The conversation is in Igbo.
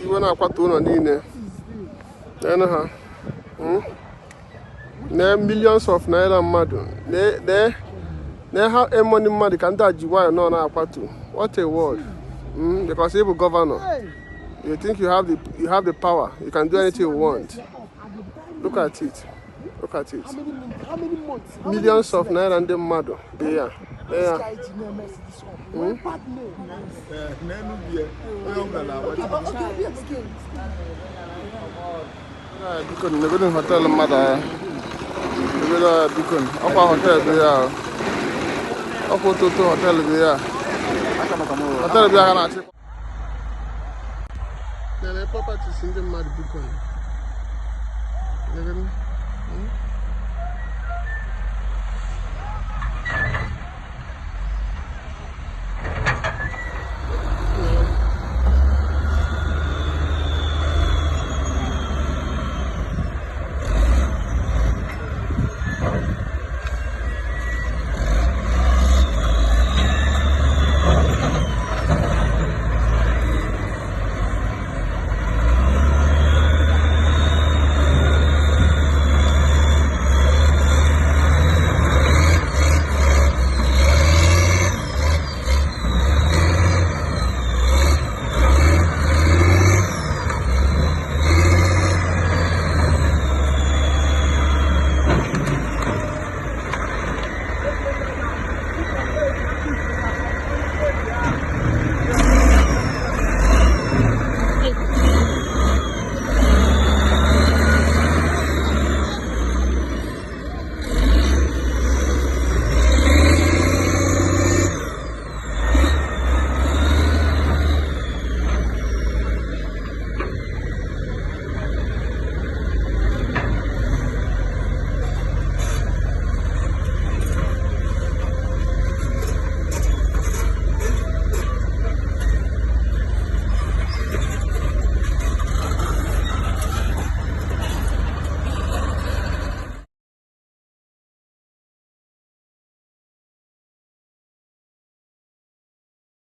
Iwe na-akwatu ụlọ niile. Ha. Na millions of naira mmadụ. How money mmadụ ka ndị ajiwa nọ na-akwatu. What a world. Because you're governor. You think you have the power. You can do anything you want. Look at it. Look at it. How many months? Millions of naira and mmadụ. There. Beacon, the good hotel mother. The Beacon. Upper hotel there. Upper Toto hotel there. Hotel there. The properties in the mad Beacon.